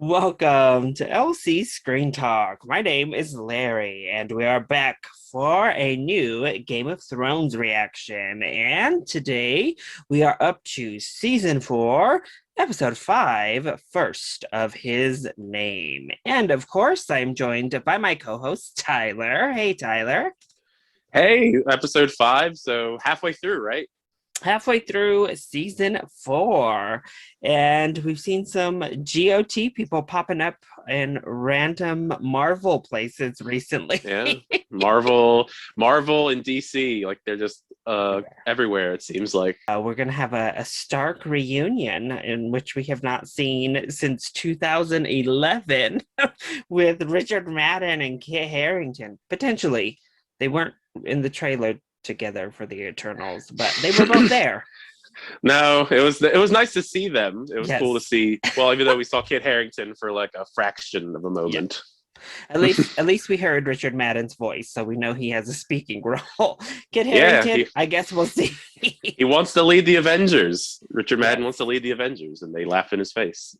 Welcome to LC Screen Talk. My name is Larry, and we are back for a new Game of Thrones reaction. And today we are up to season 4, episode 5, First of His Name. And of course, I'm joined by my co host, Tyler. Hey, Tyler. Hey, episode 5, so halfway through, right? Halfway through season 4, and we've seen some GOT people popping up in random Marvel places recently. Yeah. Marvel and DC, like they're just everywhere, it seems like. We're going to have a Stark reunion in which we have not seen since 2011 with Richard Madden and Kit Harington. Potentially, they weren't in the trailer together for the Eternals, but they were both there. No, it was nice to see them. It was cool to Yes. see. Well, even though we saw Kit Harington for like a fraction of a Yeah. moment. At least we heard Richard Madden's voice, so we know he has a speaking role. Kit Yeah, Harington, I guess we'll see. he wants to lead the Avengers. Richard Madden Yes. wants to lead the Avengers, and they laugh in his face.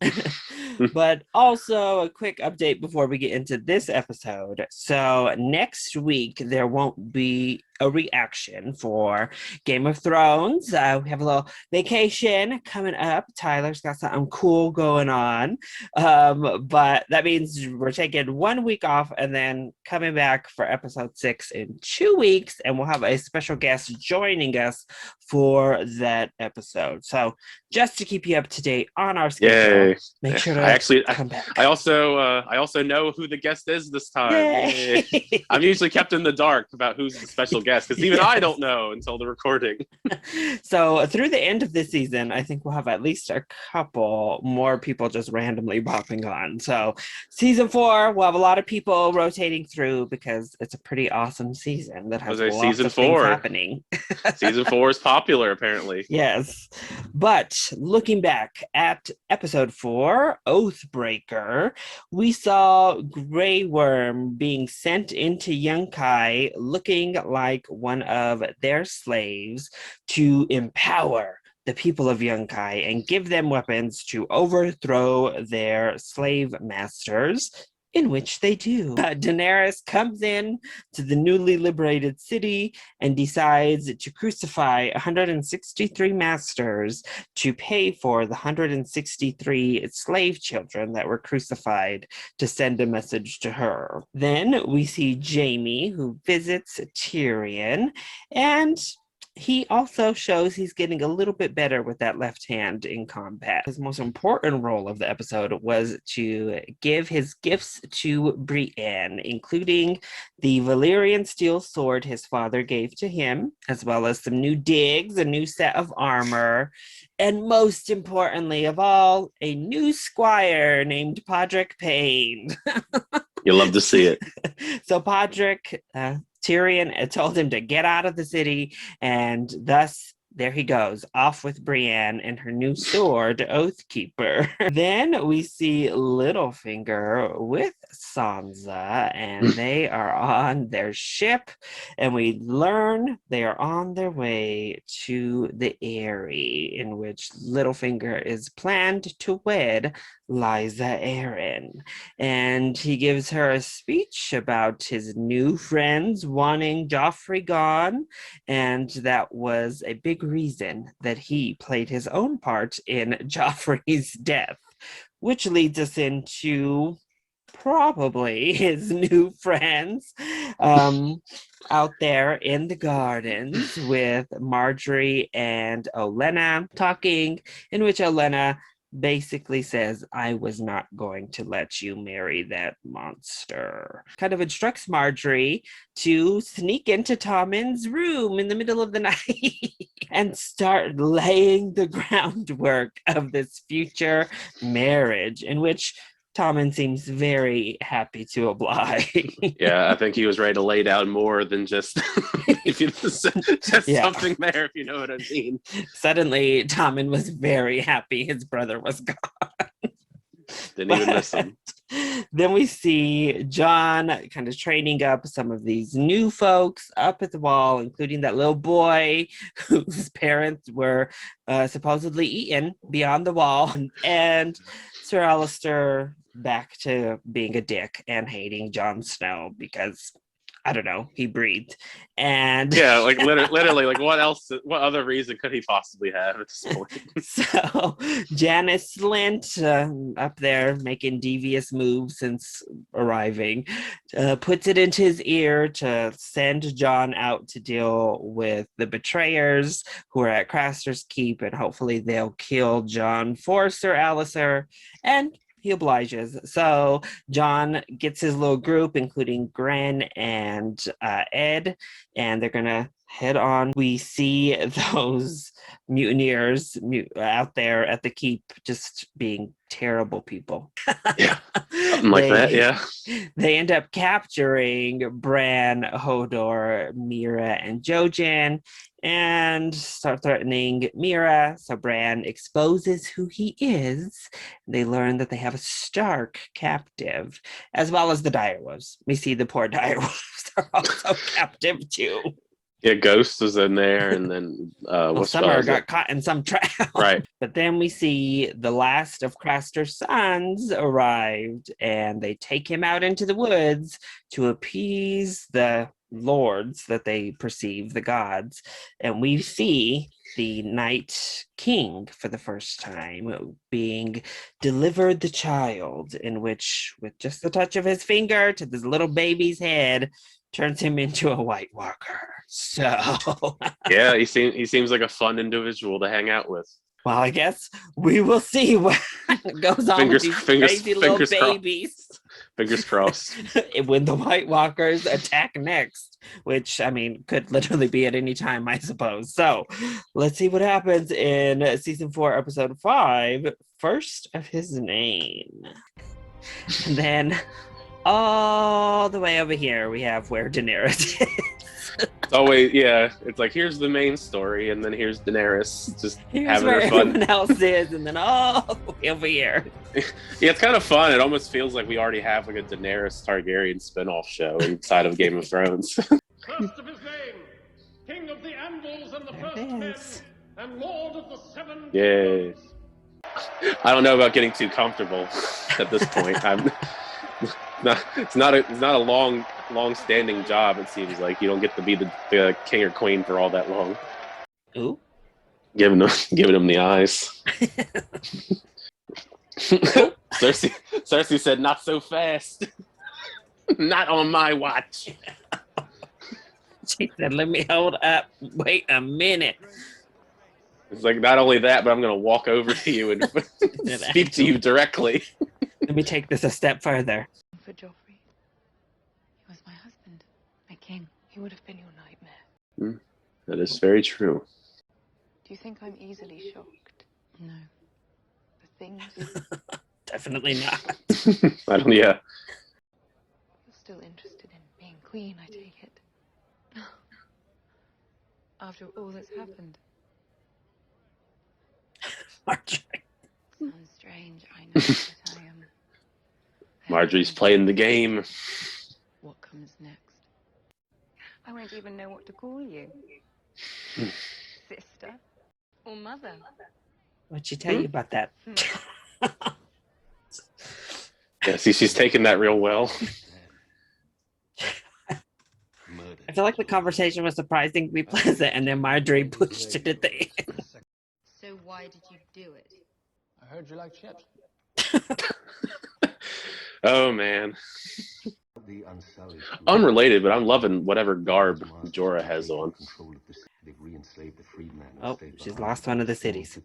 But also a quick update before we get into this episode. So next week there won't be a reaction for Game of Thrones. We have a little vacation coming up. Tyler's got something cool going on. But that means we're taking 1 week off and then coming back for episode 6 in 2 weeks. And we'll have a special guest joining us for that episode. So just to keep you up to date on our schedule, Yay. make sure to come back. I also know who the guest is this time. Yay. Yay. I'm usually kept in the dark about who's the special guest because even I don't know until the recording. So through the end of this season, I think we'll have at least a couple more people just randomly popping on. So season 4, we'll have a lot of people rotating through because it's a pretty awesome season that has lots season of things 4 happening. Season 4 is popular apparently. Yes. But looking back at episode 4, Oathbreaker, we saw Grey Worm being sent into Yunkai looking like one of their slaves to empower the people of Yunkai and give them weapons to overthrow their slave masters, in which they do. Daenerys comes in to the newly liberated city and decides to crucify 163 masters to pay for the 163 slave children that were crucified to send a message to her. Then we see Jaime, who visits Tyrion, and he also shows he's getting a little bit better with that left hand in combat. His most important role of the episode was to give his gifts to Brienne, including the Valyrian steel sword his father gave to him, as well as some new digs, a new set of armor, and most importantly of all, a new squire named Podrick Payne. You love to see it. So Podrick, Tyrion told him to get out of the city, and thus there he goes, off with Brienne and her new sword, Oathkeeper. Then we see Littlefinger with Sansa, and they are on their ship, and we learn they are on their way to the Eyrie, in which Littlefinger is planned to wed Liza Arryn. And he gives her a speech about his new friends wanting Joffrey gone, and that was a big reason that he played his own part in Joffrey's death, which leads us into probably his new friends out there in the gardens with Marjorie and Olenna talking, in which Olenna basically says, I was not going to let you marry that monster. Kind of instructs Marjorie to sneak into Tommen's room in the middle of the night and start laying the groundwork of this future marriage, in which Tommen seems very happy to oblige. Yeah, I think he was ready to lay down more than just if you just something there, if you know what I mean. Suddenly, Tommen was very happy his brother was gone. Didn't even miss him. Then we see John kind of training up some of these new folks up at the wall, including that little boy whose parents were supposedly eaten beyond the wall, and Sir Alistair back to being a dick and hating Jon Snow because I don't know, he breathed. And Yeah, like literally, like what else? What other reason could he possibly have at this point? so Janice Slint, up there making devious moves since arriving, puts it into his ear to send Jon out to deal with the betrayers who are at Craster's Keep, and hopefully they'll kill Jon for Sir Alistair. And he obliges. So Jon gets his little group, including Gren and Ed, and they're gonna head on. We see those mutineers out there at the keep just being terrible people. Yeah, something like that. Yeah. They end up capturing Bran, Hodor, Mira, and Jojen and start threatening Mira. So Bran exposes who he is. They learn that they have a Stark captive, as well as the direwolves. We see the poor direwolves are also captive too. Yeah, Ghost was in there, and then Summer got caught in some trap. Right. But then we see the last of Craster's sons arrived, and they take him out into the woods to appease the lords that they perceive, the gods. And we see the Night King for the first time being delivered the child, in which, with just the touch of his finger to this little baby's head, turns him into a White Walker. So yeah, he seems like a fun individual to hang out with. well, I guess we will see what goes on with these crazy little babies. Fingers crossed. When the White Walkers attack next, which I mean could literally be at any time, I suppose. So let's see what happens in season 4, episode 5, First of His Name. And then all the way over here we have where Daenerys is. It's always, yeah, it's like here's the main story, and then here's Daenerys just here's having where her fun. Everyone else is, and then all the way over here. Yeah, it's kind of fun. It almost feels like we already have like a Daenerys Targaryen spinoff show inside of Game of Thrones. First of his name, King of the Andals and the First Men, and Lord of the Seven Yay. I don't know about getting too comfortable at this point. It's not a long-standing job. It seems like you don't get to be the king or queen for all that long. Ooh, giving them the eyes. Cersei said, "Not so fast. Not on my watch." She said, "Let me hold up. Wait a minute." It's like, not only that, but I'm going to walk over to you and speak to you directly. Let me take this a step further. For Joffrey, he was my husband, my king. He would have been your nightmare. That is very true. Do you think I'm easily shocked? No. The things... Definitely not. I don't, yeah. You're still interested in being queen, I take it. After all that's happened. Marjorie. Sounds strange, I know, but I am... Marjorie's playing the game. What comes next? I won't even know what to call you. Sister? Or mother? What'd she tell you about that? Yeah, see, she's taking that real well. I feel like the conversation was surprisingly pleasant, and then Marjorie pushed it at the end. So why did you do it? I heard you like chips. Oh, man. Unrelated, but I'm loving whatever garb Jorah has on. Oh, she's lost one of the cities.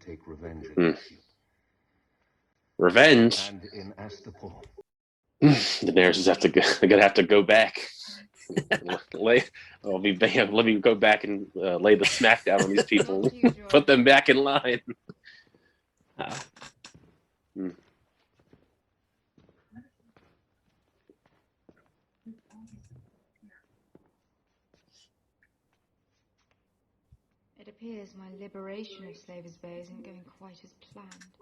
Revenge? Daenerys is gonna have to go back. Let me go back and lay the smack down on these people. Put them back in line. Oh. It appears my liberation of Slaver's Bay isn't going quite as planned.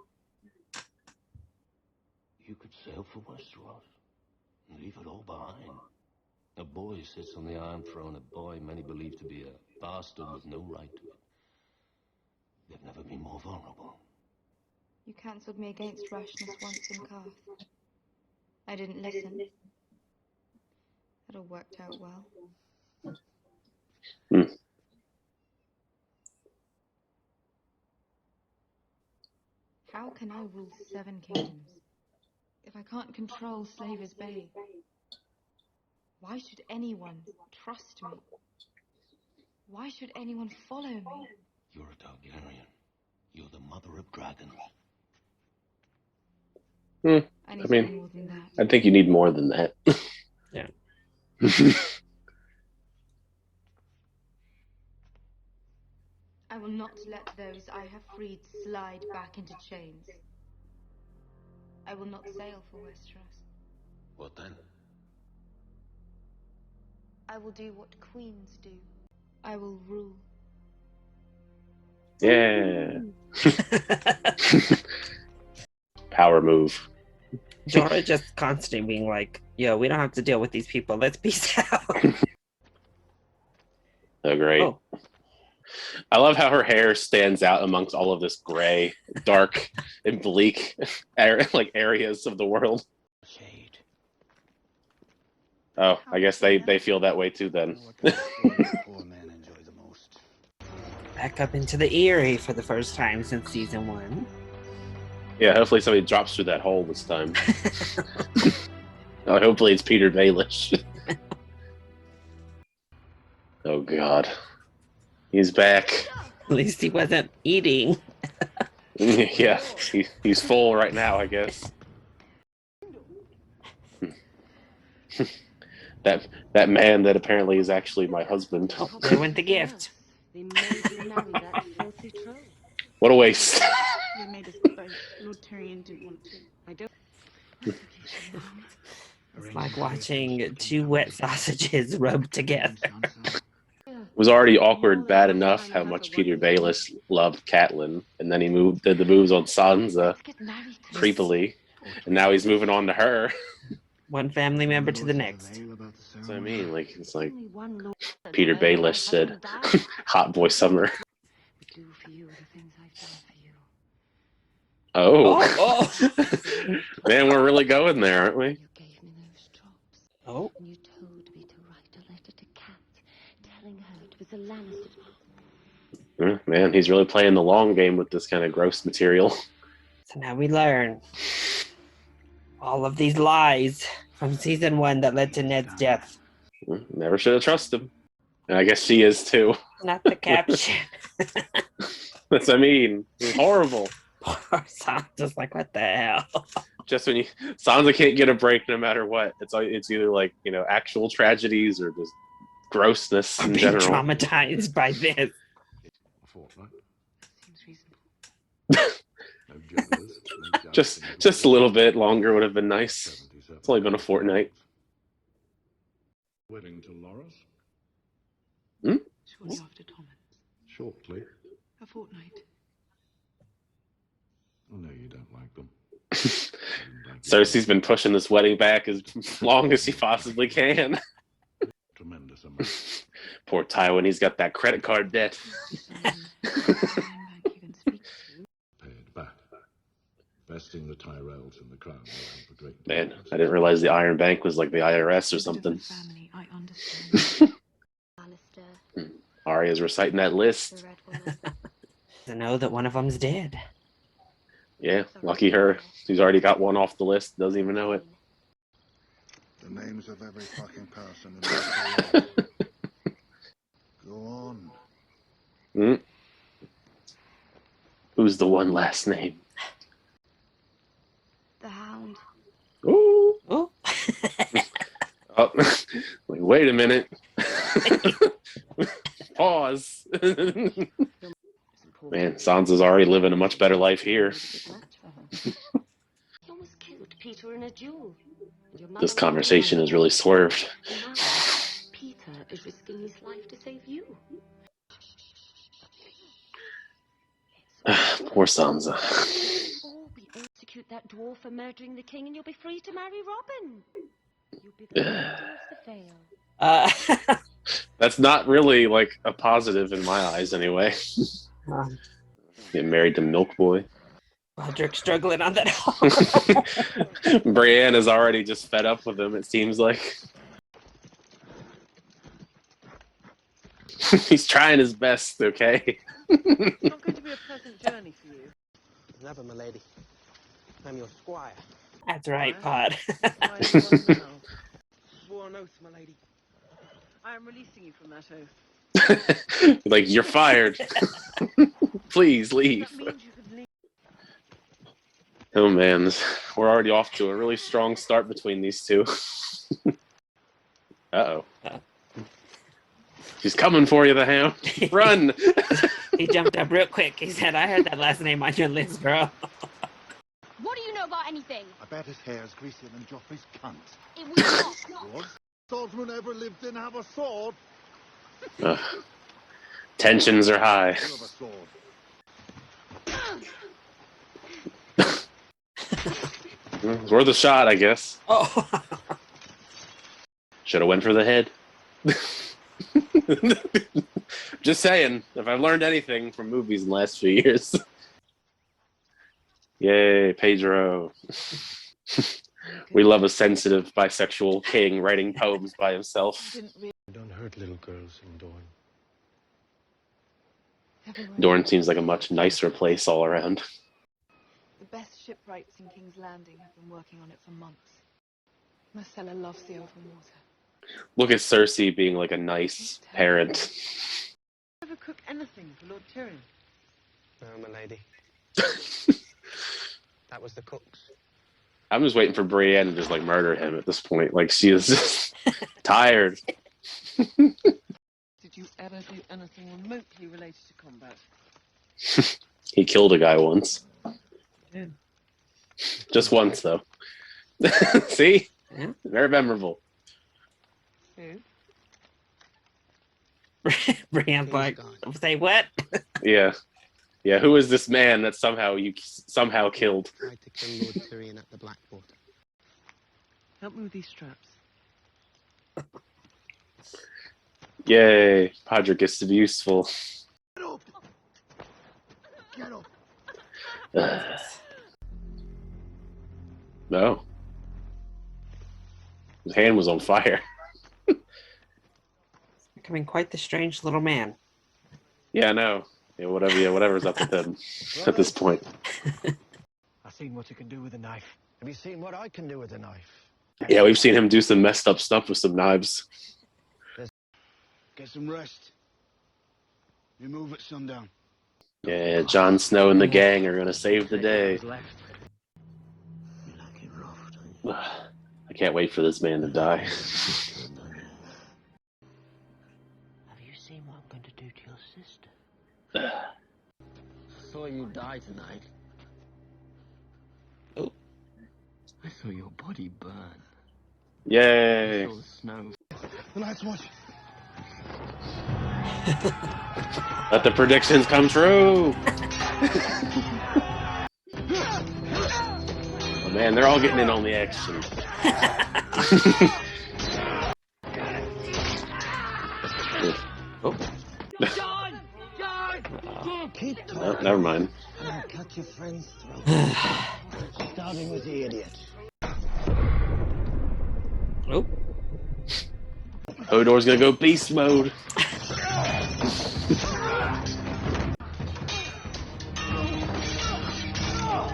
You could sail for Westeros. Leave it all behind. A boy sits on the Iron Throne, a boy many believe to be a bastard with no right to it. They've never been more vulnerable. You cancelled me against rashness once in Carth. I didn't listen. That all worked out well. How can I rule 7 kingdoms if I can't control Slaver's Bay? Why should anyone trust me? Why should anyone follow me? You're a Targaryen. You're the mother of dragons. I I need mean, to be more than that. I think you need more than that. Yeah. I will not let those I have freed slide back into chains. I will not sail for Westeros. What then? I will do what queens do. I will rule. Yeah. Power move. Jorah just constantly being like, yo, we don't have to deal with these people. Let's peace out. Oh, great. Oh. I love how her hair stands out amongst all of this gray, dark, and bleak areas of the world. Shade. Oh, I guess they feel that way too then. Poor man enjoy the most. Back up into the Eyrie for the first time since season 1. Yeah, hopefully somebody drops through that hole this time. Oh, hopefully it's Peter Baelish. Oh God, he's back. At least he wasn't eating. Yeah, he's full right now, I guess. that man that apparently is actually my husband. Oh, there went the gift. They made you marry that filthy troll. What a waste. They made us both. Lord Tyrion didn't want to. I don't. It's like watching 2 wet sausages rubbed together. It was already awkward bad enough how much Peter Baelish loved Catelyn, and then he did the moves on Sansa creepily, and now he's moving on to her. One family member to the next. That's what I mean. Like, it's like Peter Baelish said, "Hot boy summer." Do for you the things I've done for you. Oh. Man, we're really going there, aren't we? You gave me those drops. Oh. And you told me to write a letter to Kat, telling her it was a Lannister. Man, he's really playing the long game with this kind of gross material. So now we learn all of these lies from season 1 that led to Ned's death. Never should have trusted him. And I guess she is too. Not the caption. That's what I mean. It's horrible. Poor Sansa's like, what the hell? Just when Sansa can't get a break no matter what. It's either like, actual tragedies or just grossness in Being general. traumatized by this. A fortnight. Seems reasonable. No jugglers, no Just a little bit longer would have been nice. 77. It's only been a fortnight. Wedding to Loras? Shortly after Thomas. Shortly. A fortnight. I know you don't like them. Cersei's been pushing this wedding back as long as she possibly can. Tremendous amount. Poor Tywin, he's got that credit card debt. Paid back. Vesting the Tyrells in the crown will help a great deal. Man, I didn't realize the Iron Bank was like the IRS or something. Family, I understand. Alistair, Arya's reciting that list. the Red Woman. To know that one of them's dead. Yeah, lucky her. She's already got one off the list. Doesn't even know it. The names of every fucking person in this world. Go on. Who's the one last name? The Hound. Ooh. Oh. Oh, like, wait a minute. Pause. Man, Sansa's already living a much better life here. He almost killed Peter in a duel. Your mother This conversation has really swerved. Now, Peter is risking his life to save you. Poor Sansa. All be execute that dwarf for murdering the king, and you'll be free to marry Robin. you'll be the first to fail. That's not really like a positive in my eyes, anyway. Get married to Milk Boy. Roderick struggling on that. Brienne is already just fed up with him, it seems like. He's trying his best, okay? It's not going to be a pleasant journey for you. Never, my lady. I'm your squire. That's right, Pod. Why do you want to know? Swore an oath, my lady. I am releasing you from that oath. Like, you're fired. Please leave. That means you could leave. Oh man, we're already off to a really strong start between these two. Uh-oh. She's coming for you, the Hound. Run! He jumped up real quick. He said, I heard that last name on your list, girl. What do you know about anything? I bet his hair's greasier than Joffrey's cunt. It was not. What swordsman ever lived didn't have a sword? Tensions are high. You have a sword. It's worth a shot, I guess. Oh. Should have went for the head. Just saying, if I've learned anything from movies in the last few years. Yay, Pedro. We love a sensitive bisexual king writing poems by himself. Don't hurt little girls in Dorne. Dorne seems like a much nicer place all around. The best shipwrights in King's Landing have been working on it for months. Marcella loves the open water. Look at Cersei being like a nice parent. Never cook anything for Lord Tyrion. No, my lady. That was the cook's. I'm just waiting for Brienne to just like murder him at this point. Like, she is just tired. Did you ever do anything remotely related to combat? He killed a guy once. Yeah. Just once, though. See? Yeah. Very memorable. Who? Brienne's like, say what? Yeah. Yeah, who is this man that you somehow killed? Tried to kill Lord Tyrion at the Blackwater. Help me with these straps. Yay, Podrick gets to be useful. Get up! Get up! No. His hand was on fire. Becoming quite the strange little man. Yeah, I know. Yeah, whatever's up with him at this point. I've seen what you can do with a knife. Have you seen what I can do with a knife? Yeah, we've seen him do some messed up stuff with some knives. Get some rest. You move at sundown. Yeah, Jon Snow and the gang are gonna save the day. I can't wait for this man to die. Have you seen what I'm going to do to your sister? I saw you die tonight. Oh. I saw your body burn. Yay! I saw the snow. The Night's Watch. Let the predictions come true! Oh man, they're all getting in on the action. Oh. John! John! Keep Oh, never mind. I'll cut your friend's throat. Starting with the idiot. Oh. Hodor's gonna go beast mode.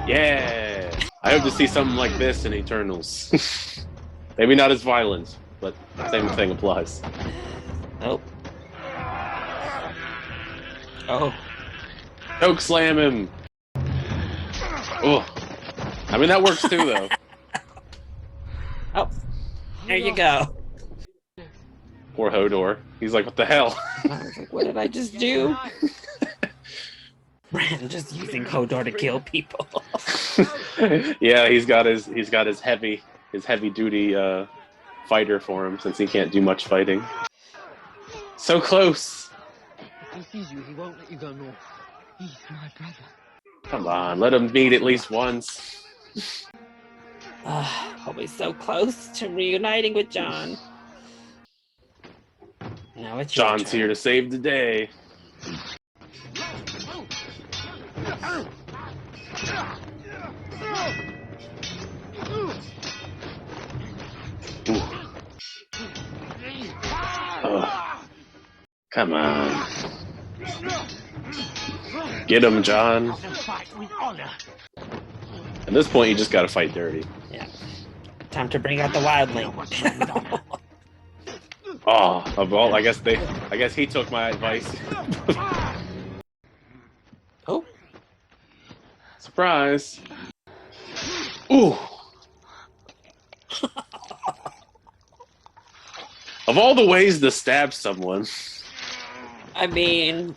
Yeah! I hope to see something like this in Eternals. Maybe not as violent, but same thing applies. Oh. Oh. Choke slam him! Oh. I mean, that works too, though. Oh. There you go. Poor Hodor. He's like, what the hell? I was like, what did I just do? Bran just using Hodor to kill people. Yeah, he's got his heavy duty fighter for him since he can't do much fighting. So close. If he sees you, he won't let you go north. He's my brother. Come on, let him meet at least once. Always so close to reuniting with Jon. Now it's your Jon's turn. here to save the day. Oh, come on. Get him, Jon. At this point, you just gotta fight dirty. Yeah. Time to bring out the wildling. Oh, of all, I guess he took my advice. Oh. Surprise. Ooh. Of all the ways to stab someone. I mean,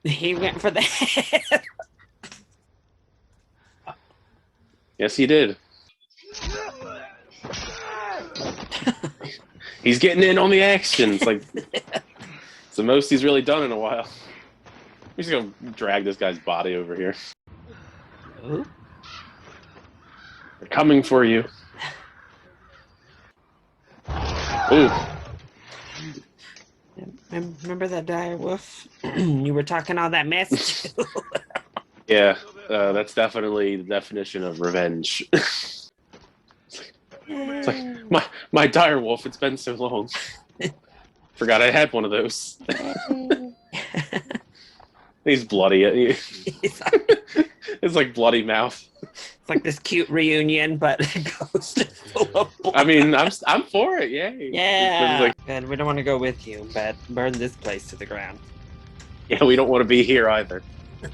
he went for the head. Yes, he did. He's getting in on the action. It's like it's the most he's really done in a while. We're just gonna drag this guy's body over here. Ooh. They're coming for you. Ooh. Remember that dire wolf? You were talking all that mess too. Yeah, that's definitely the definition of revenge. It's like my dire wolf. It's been so long. Forgot I had one of those. He's bloody. It's like bloody mouth. It's like this cute reunion, but it goes full of blood. I mean, I'm for it. Yay. Yeah. Like, Good. We don't want to go with you, but burn this place to the ground. yeah, we don't want to be here either.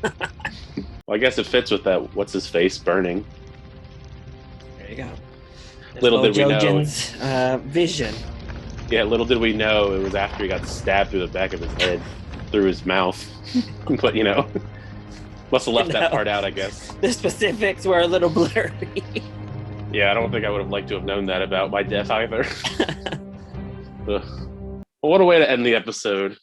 Well, I guess it fits with that. What's his face burning? There you go. There's Little did we know. JON's vision. Yeah, little did we know it was after he got stabbed through the back of his head, through his mouth. But must have left that part out, I guess. The specifics were a little blurry. Yeah, I don't think I would have liked to have known that about my death either. Well, what a way to end the episode.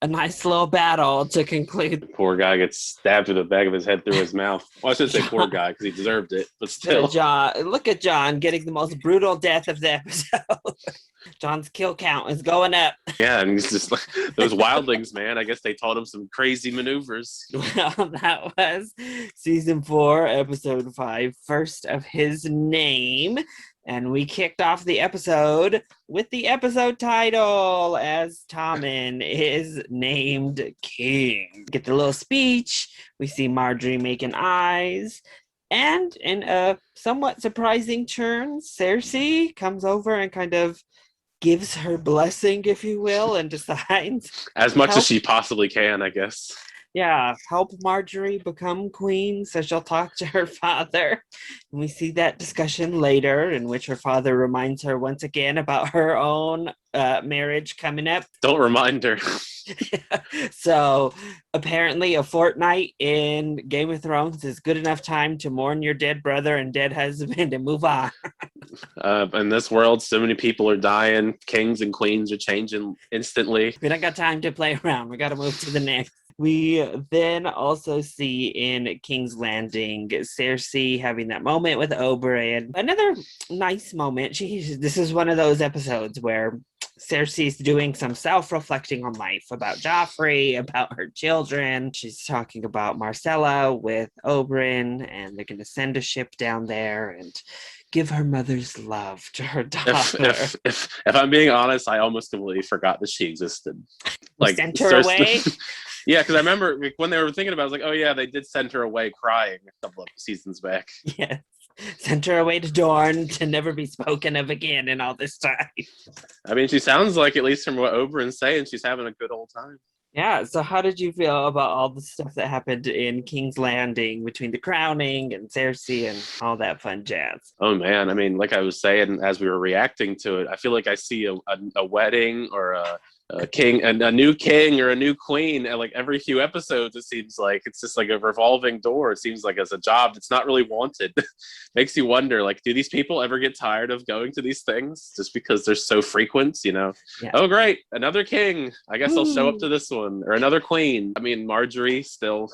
A nice little battle to conclude. Poor guy gets stabbed through the back of his head through his mouth. Well, I should say poor guy because he deserved it, but still. Look at Jon getting the most brutal death of the episode. Jon's kill count is going up. Yeah, and he's just like those wildlings, man. I guess they taught him some crazy maneuvers. Well, that was season 4, episode 5, first of his name. And we kicked off the episode with the episode title as Tommen is named king. Get the little speech. We see Marjorie making eyes. And in a somewhat surprising turn, Cersei comes over and kind of gives her blessing, if you will, and decides as much as she possibly can, I guess. Yeah, help Marjorie become queen, so she'll talk to her father. And we see that discussion later, in which her father reminds her once again about her own marriage coming up. Don't remind her. So apparently a fortnight in Game of Thrones is good enough time to mourn your dead brother and dead husband and move on. In this world, so many people are dying. Kings and queens are changing instantly. We don't got time to play around. We got to move to the next. We then also see in King's Landing Cersei having that moment with Oberyn. Another nice moment. This is one of those episodes where Cersei's doing some self-reflecting on life about Joffrey, about her children. She's talking about Marcella with Oberyn, and they're going to send a ship down there and give her mother's love to her daughter. If I'm being honest, I almost completely forgot that she existed. Like, sent her away? Yeah, because I remember when they were thinking about it, I was like, oh yeah, they did send her away crying a couple of seasons back. Yes. Sent her away to Dorne to never be spoken of again in all this time. I mean, she sounds like, at least from what Oberyn's saying, she's having a good old time. Yeah, so how did you feel about all the stuff that happened in King's Landing between the crowning and Cersei and all that fun jazz? Oh man, I mean, like I was saying as we were reacting to it, I feel like I see a wedding or a king and a new king or a new queen, and like every few episodes it seems like it's just like a revolving door. It seems like as a job that's not really wanted. Makes you wonder, like, do these people ever get tired of going to these things just because they're so frequent, Yeah. Oh great, another king, I guess I'll show up to this one, or another queen. I mean, Marjorie still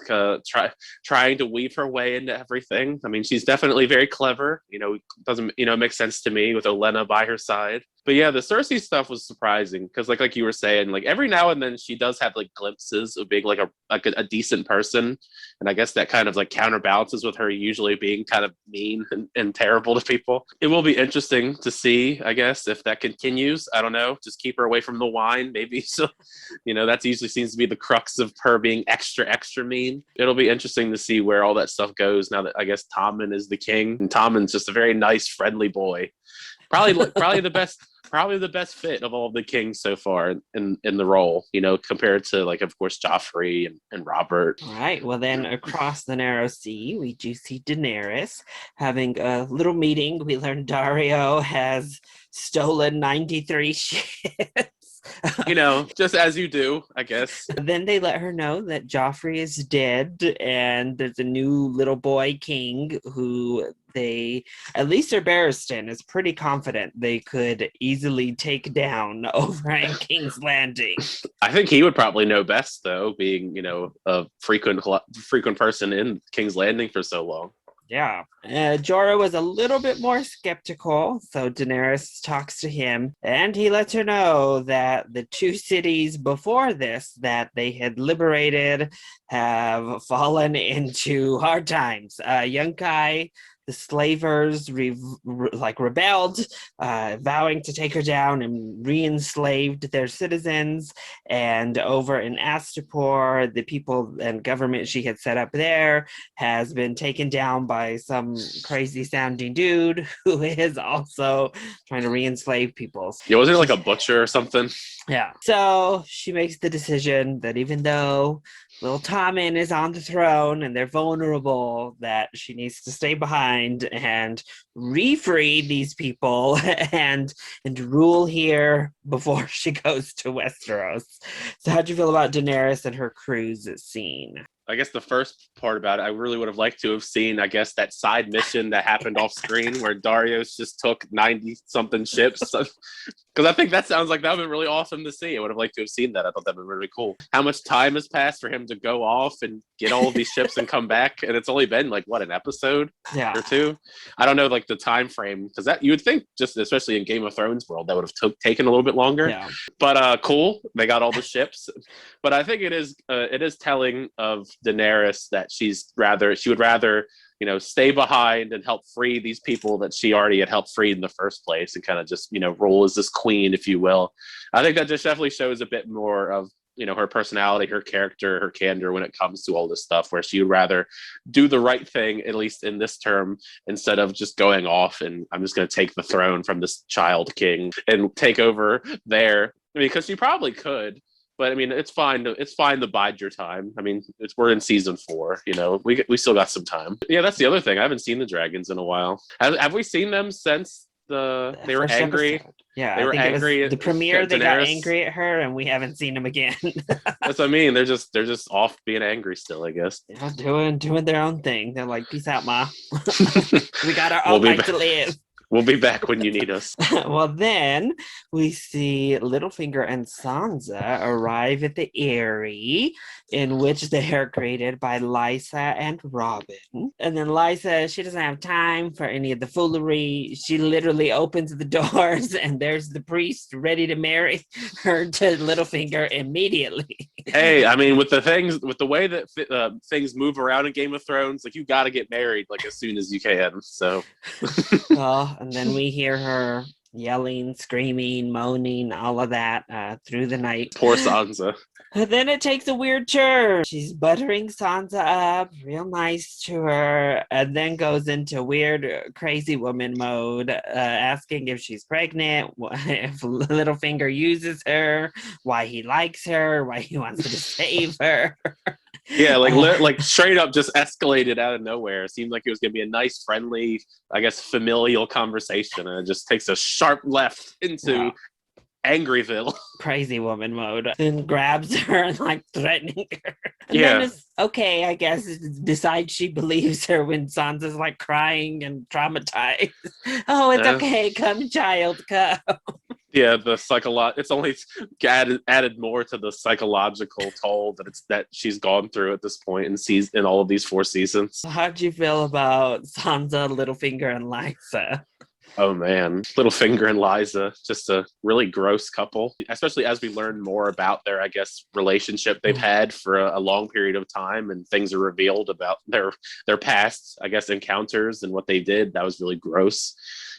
trying to weave her way into everything. I mean, she's definitely very clever, doesn't make sense to me with Olenna by her side. But yeah, the Cersei stuff was surprising because, like you were saying, like every now and then she does have like glimpses of being like a decent person, and I guess that kind of like counterbalances with her usually being kind of mean and terrible to people. It will be interesting to see, I guess, if that continues. I don't know. Just keep her away from the wine, maybe. So, that usually seems to be the crux of her being extra mean. It'll be interesting to see where all that stuff goes now that I guess Tommen is the king, and Tommen's just a very nice, friendly boy. Probably the best fit of all of the kings so far in the role, compared to like, of course, Joffrey and Robert. All right. Well, then across the Narrow Sea, we do see Daenerys having a little meeting. We learn Dario has stolen 93 ships. Just as you do, I guess. Then they let her know that Joffrey is dead and there's a new little boy king who at least Sir Barristan is pretty confident they could easily take down over in King's Landing. I think he would probably know best, though, being, a frequent person in King's Landing for so long. Yeah. Jorah was a little bit more skeptical, so Daenerys talks to him, and he lets her know that the two cities before this that they had liberated have fallen into hard times. Yunkai, the slavers rebelled, vowing to take her down and re-enslaved their citizens. And over in Astapor, the people and government she had set up there has been taken down by some crazy sounding dude who is also trying to re-enslave people. Yeah, wasn't it like a butcher or something? Yeah. So she makes the decision that even though little Tommen is on the throne and they're vulnerable, that she needs to stay behind and re-free these people and rule here before she goes to Westeros. So how'd you feel about Daenerys and her cruise scene? I guess the first part about it, I really would have liked to have seen, I guess, that side mission that happened off screen where Darius just took 90-something ships. Because I think that sounds like that would have been really awesome to see. I would have liked to have seen that. I thought that would be really cool. How much time has passed for him to go off and get all of these ships and come back? And it's only been like, what, an episode or two? I don't know, like the time frame. Because that you would think, just especially in Game of Thrones world, that would have taken a little bit longer. Yeah. But cool, they got all the ships. But I think it is telling of Daenerys that she would rather stay behind and help free these people that she already had helped free in the first place, and kind of just role as this queen, if you will. I think that just definitely shows a bit more of her personality, her character, her candor when it comes to all this stuff, where she would rather do the right thing, at least in this term, instead of just going off and I'm just going to take the throne from this child king and take over there. I mean, because she probably could. But I mean, it's fine to bide your time. I mean, we're in season 4. We still got some time. Yeah, that's the other thing. I haven't seen the dragons in a while. Have we seen them since they were angry? Episode. Yeah, they were angry. The premiere, they got angry at her, and we haven't seen them again. That's what I mean. They're just off being angry still, I guess. Yeah, doing their own thing. They're like, peace out, ma. We got our own life to live. We'll be back when you need us. Well, then we see Littlefinger and Sansa arrive at the Eyrie, in which they are greeted by Lysa and Robin. And then Lysa, she doesn't have time for any of the foolery. She literally opens the doors, and there's the priest ready to marry her to Littlefinger immediately. Hey, I mean, with the way that things move around in Game of Thrones, like, you got to get married like as soon as you can. So. And then we hear her yelling, screaming, moaning, all of that through the night. Poor Sansa. And then it takes a weird turn. She's buttering Sansa up, real nice to her, and then goes into weird, crazy woman mode, asking if she's pregnant, if Littlefinger uses her, why he likes her, why he wants to save her. Yeah, like straight up just escalated out of nowhere. It seemed like it was going to be a nice, friendly, I guess, familial conversation, and it just takes a sharp left into Angryville. Crazy woman mode. Then grabs her and like threatening her. And Yeah. then it's okay, I guess, decides she believes her when Sansa's like crying and traumatized. Oh, it's okay. Come, child, come. Yeah, it's only added more to the psychological toll that she's gone through at this point and sees in all of these 4 seasons. How'd you feel about Sansa, Littlefinger, and Lysa? Oh man, Littlefinger and Liza, just a really gross couple, especially as we learn more about their, I guess, relationship they've had for a long period of time, and things are revealed about their past, I guess, encounters and what they did. That was really gross.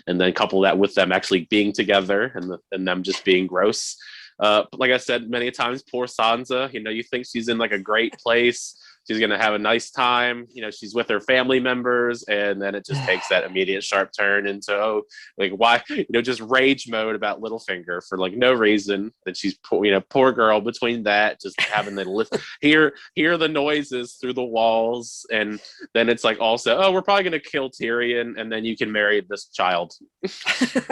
And then couple that with them actually being together and them just being gross. Like I said many times, poor Sansa, you think she's in like a great place. She's going to have a nice time. She's with her family members. And then it just takes that immediate sharp turn into, why, just rage mode about Littlefinger for like no reason. That she's, poor girl between that, just having to hear the noises through the walls. And then it's like also, we're probably going to kill Tyrion and then you can marry this child. So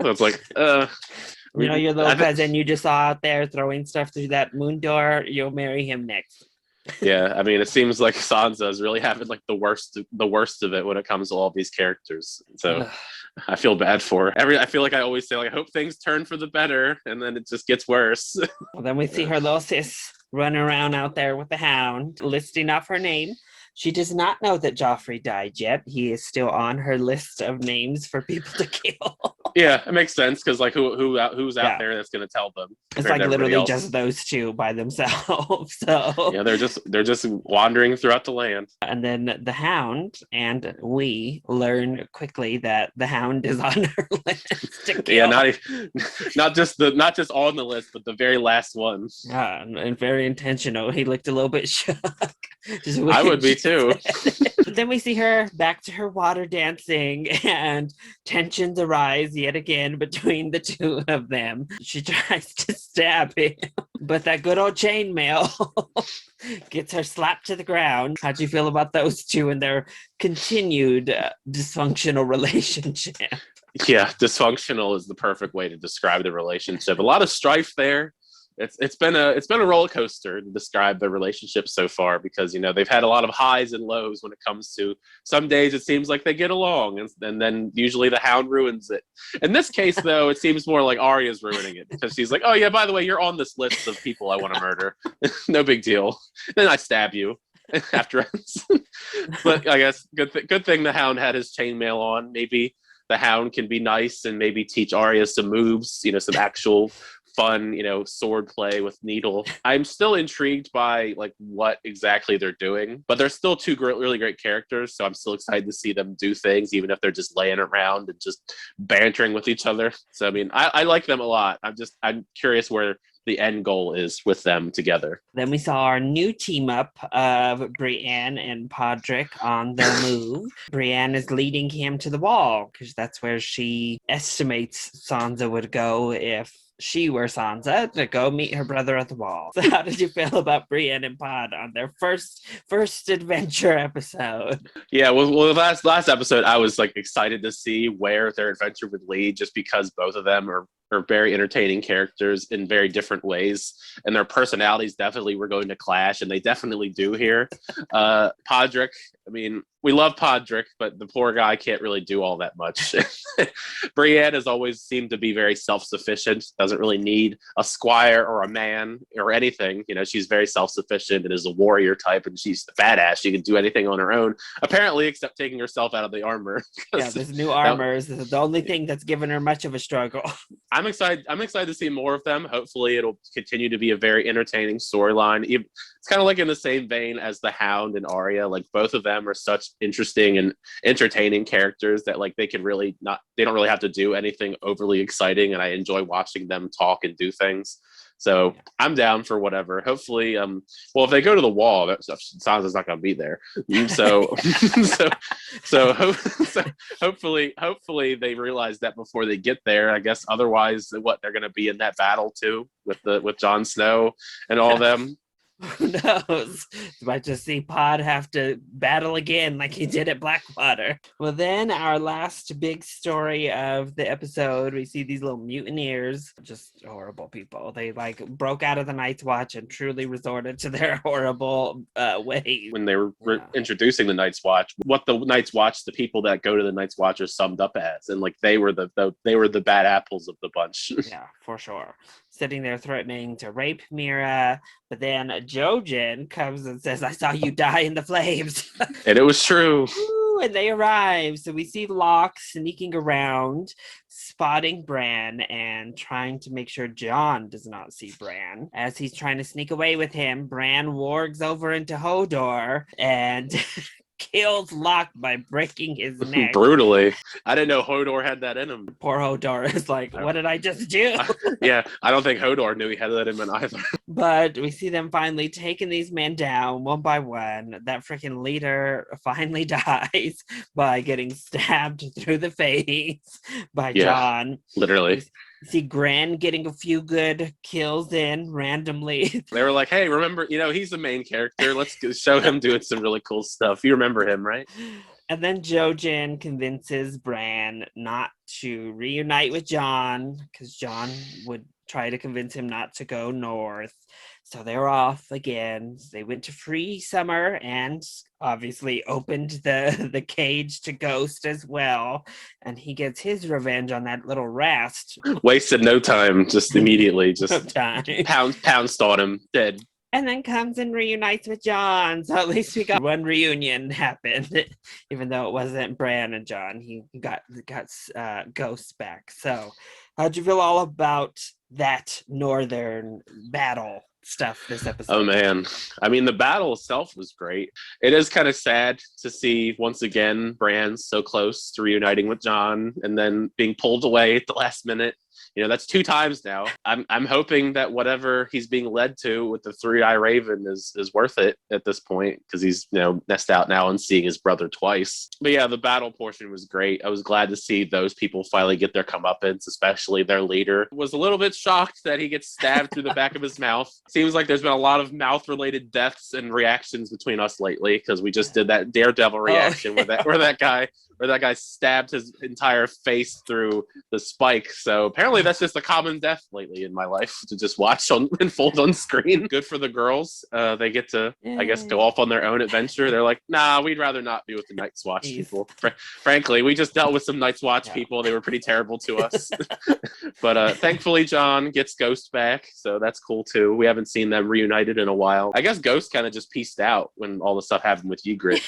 it's like, your little cousin you just saw out there throwing stuff through that moon door, you'll marry him next. Yeah, I mean, it seems like Sansa is really having like the worst of it when it comes to all these characters. So I feel bad for her. I feel like I always say, like, I hope things turn for the better, and then it just gets worse. Well, then we see her little sis running around out there with the Hound, listing off her name. She does not know that Joffrey died yet. He is still on her list of names for people to kill. Yeah, it makes sense because like who's out there that's going to tell them? It's like literally just those two by themselves. So yeah, they're just wandering throughout the land. And then the Hound, and we learn quickly that the Hound is on her list to kill. Yeah, not just on the list, but the very last one. Yeah, and very intentional. He looked a little bit shocked. I would be too. But then we see her back to her water dancing, and tensions arise yet again between the two of them. She tries to stab him, but that good old chainmail gets her slapped to the ground. How'd you feel about those two and their continued dysfunctional relationship? Yeah, dysfunctional is the perfect way to describe the relationship. A lot of strife there. It's been a roller coaster to describe the relationship so far because they've had a lot of highs and lows when it comes to some days it seems like they get along and then usually the Hound ruins it. In this case though, it seems more like Arya's ruining it because she's like, oh yeah, by the way, you're on this list of people I want to murder. No big deal. Then I stab you afterwards. But I guess good thing the Hound had his chainmail on. Maybe the Hound can be nice and maybe teach Arya some moves, some actual fun, sword play with Needle. I'm still intrigued by like what exactly they're doing, but they're still two really great characters. So I'm still excited to see them do things, even if they're just laying around and just bantering with each other. So, I mean, I like them a lot. I'm curious where the end goal is with them together. Then we saw our new team up of Brienne and Podrick on the move. Brienne is leading him to the wall because that's where she estimates Sansa would go if she were Sansa, to go meet her brother at the wall. So how did you feel about Brienne and Pod on their first adventure episode? Yeah, well last episode I was like excited to see where their adventure would lead just because both of them are very entertaining characters in very different ways, and their personalities definitely were going to clash, and they definitely do here. Podrick, I mean, we love Podrick, but the poor guy can't really do all that much. Brienne has always seemed to be very self-sufficient, doesn't really need a squire or a man or anything. She's very self-sufficient and is a warrior type, and she's a badass. She can do anything on her own, apparently, except taking herself out of the armor. Yeah, this new armor is the only thing that's given her much of a struggle. I'm excited to see more of them. Hopefully it'll continue to be a very entertaining storyline. It's kind of like in the same vein as the Hound and Arya. Like both of them are such interesting and entertaining characters that like they don't really have to do anything overly exciting, and I enjoy watching them talk and do things. So I'm down for whatever. Hopefully, well, if they go to the wall, Sansa's not going to be there. So, hopefully they realize that before they get there. I guess otherwise, they're going to be in that battle too with Jon Snow and all them. Who knows? Might just see Pod have to battle again like he did at Blackwater. Well, then our last big story of the episode, we see these little mutineers, just horrible people. They like broke out of the Night's Watch and truly resorted to their horrible ways. When they were introducing the Night's Watch, what the Night's Watch, the people that go to the Night's Watch are summed up as, and like they were the bad apples of the bunch. Yeah, for sure. Sitting there threatening to rape Mira, but then JON comes and says, "I saw you die in the flames." And it was true. Ooh, and they arrive. So we see Locke sneaking around, spotting Bran and trying to make sure JON does not see Bran. As he's trying to sneak away with him, Bran wargs over into Hodor and kills Locke by breaking his neck. Brutally. I didn't know Hodor had that in him. Poor Hodor is like, what did I just do? Yeah, I don't think Hodor knew he had that in him either. But we see them finally taking these men down one by one. That freaking leader finally dies by getting stabbed through the face by JON. Literally. You see Gran getting a few good kills in randomly. They were like, hey, remember, he's the main character. Let's show him doing some really cool stuff. You remember him, right? And then JON convinces Bran not to reunite with JON because JON would try to convince him not to go north. So they're off again. They went to free Summer and obviously opened the cage to Ghost as well. And he gets his revenge on that little Rast. Wasted no time, just immediately, just time. pounced on him, dead. And then comes and reunites with JON. So at least we got one reunion happened, even though it wasn't Bran and JON. He got Ghost back. So how'd you feel all about that northern battle stuff this episode? Oh man, I mean the battle itself was great. It is kind of sad to see once again Bran so close to reuniting with JON and then being pulled away at the last minute. That's 2 times now. I'm hoping that whatever he's being led to with the 3-Eye Raven is worth it at this point, because he's messed out now and seeing his brother twice. But yeah, the battle portion was great. I was glad to see those people finally get their comeuppance, especially their leader. Was a little bit shocked that he gets stabbed through the back of his mouth. Seems like there's been a lot of mouth-related deaths and reactions between us lately, because we just did that Daredevil reaction where that guy stabbed his entire face through the spike. So apparently that's just a common death lately in my life to just watch unfold on screen. Good for the girls. They get to, I guess, go off on their own adventure. They're like, nah, we'd rather not be with the Night's Watch people. Frankly, we just dealt with some Night's Watch people. They were pretty terrible to us. But thankfully, JON gets Ghost back. So that's cool too. We haven't seen them reunited in a while. I guess Ghost kind of just pieced out when all the stuff happened with Ygritte.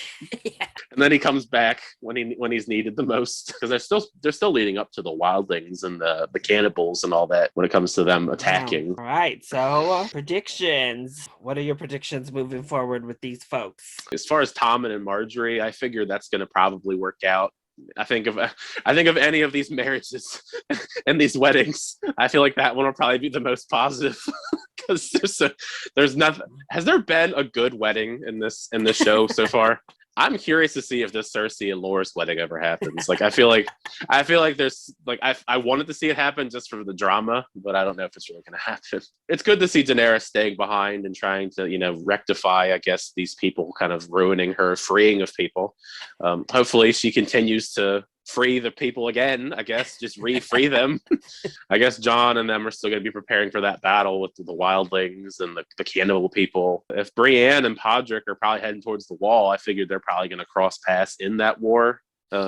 And then he comes back when he's needed the most, because they're still leading up to the wildlings and the cannibals and all that when it comes to them attacking. All right, so predictions. What are your predictions moving forward with these folks? As far as Tommen and Marjorie, I figure that's going to probably work out. I think of any of these marriages and these weddings, I feel like that one will probably be the most positive, because there's nothing. Has there been a good wedding in this show so far? I'm curious to see if this Cersei and Loras wedding ever happens. Like, I feel like there's like I wanted to see it happen just for the drama, but I don't know if it's really going to happen. It's good to see Daenerys staying behind and trying to rectify, I guess, these people kind of ruining her freeing of people. Hopefully, she continues to free the people again, I guess, just re-free them. I guess JON and them are still going to be preparing for that battle with the wildlings and the cannibal people. If Brienne and Podrick are probably heading towards the wall, I figured they're probably going to cross paths in that war.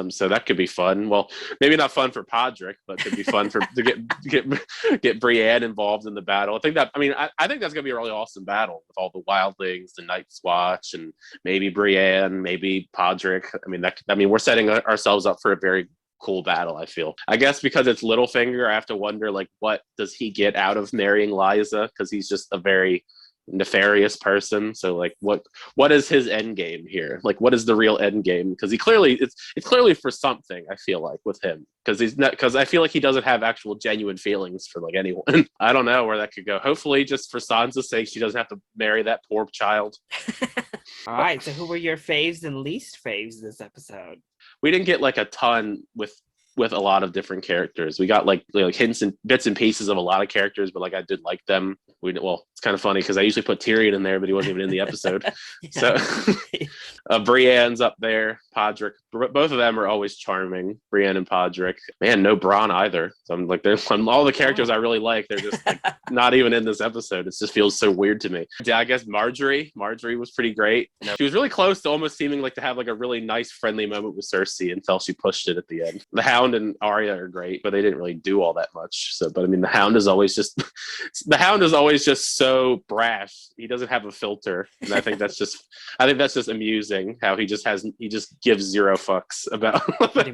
So that could be fun. Well, maybe not fun for Podrick, but could be fun to get Brienne involved in the battle. I think that's going to be a really awesome battle with all the wildlings, the Night's Watch, and maybe Brienne, maybe Podrick. We're setting ourselves up for a very cool battle, I feel. I guess because it's Littlefinger, I have to wonder, like, what does he get out of marrying Lysa? Because he's just a very nefarious person. So like what is his end game here? Like, what is the real end game? Because it's clearly for something, I feel like, with him, because I feel like he doesn't have actual genuine feelings for like anyone. I don't know where that could go. Hopefully just for Sansa's sake she doesn't have to marry that poor child. All right, so who were your faves and least faves this episode? We didn't get like a ton with a lot of different characters. We got like hints and bits and pieces of a lot of characters, but like I did like them. Well, it's kind of funny because I usually put Tyrion in there, but he wasn't even in the episode. Yeah. So Brienne's up there, Podrick. Both of them are always charming. Brienne and Podrick. Man, no Bronn either. So I'm like, there's all the characters I really like. They're just like not even in this episode. It just feels so weird to me. Yeah, I guess Marjorie was pretty great. You know, she was really close to almost seeming like to have like a really nice, friendly moment with Cersei until she pushed it at the end. The Hound and Arya are great, but they didn't really do all that much. So, but I mean, the Hound is always just so brash. He doesn't have a filter, and I think that's just amusing how he just gives zero fucks about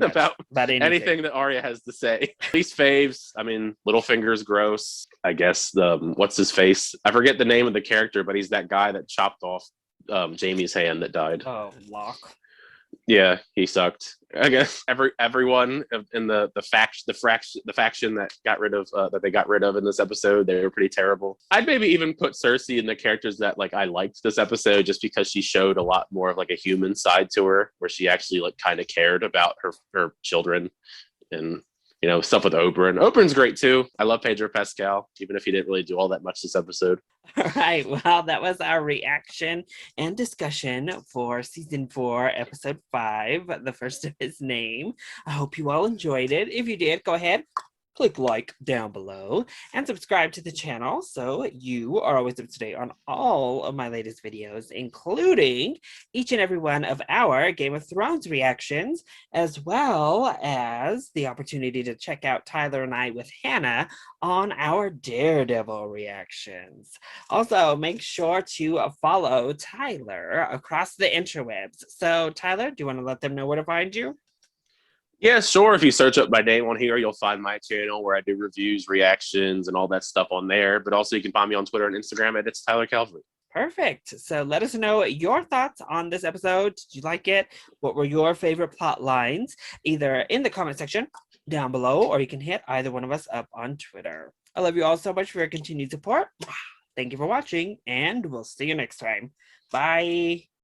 about anything that Arya has to say. At least Faves, I mean, Littlefinger's gross. I guess what's his face? I forget the name of the character, but he's that guy that chopped off Jaime's hand that died. Oh, Locke. Yeah, he sucked. I guess everyone in the faction that they got rid of in this episode, they were pretty terrible. I'd maybe even put Cersei in the characters that like I liked this episode just because she showed a lot more of like a human side to her, where she actually like kind of cared about her children and stuff with Oberyn. Oberyn's great too. I love Pedro Pascal, even if he didn't really do all that much this episode. All right. Well, that was our reaction and discussion for season 4, episode 5, the first of its name. I hope you all enjoyed it. If you did, go ahead, click like down below and subscribe to the channel so you are always up to date on all of my latest videos, including each and every one of our Game of Thrones reactions, as well as the opportunity to check out Tyler and I with Hannah on our Daredevil reactions. Also, make sure to follow Tyler across the interwebs. So, Tyler, do you want to let them know where to find you? Yeah, sure. If you search up my name on here, you'll find my channel where I do reviews, reactions, and all that stuff on there. But also you can find me on Twitter and Instagram at It's Tyler Calvary. Perfect. So let us know your thoughts on this episode. Did you like it? What were your favorite plot lines? Either in the comment section down below, or you can hit either one of us up on Twitter. I love you all so much for your continued support. Thank you for watching, and we'll see you next time. Bye.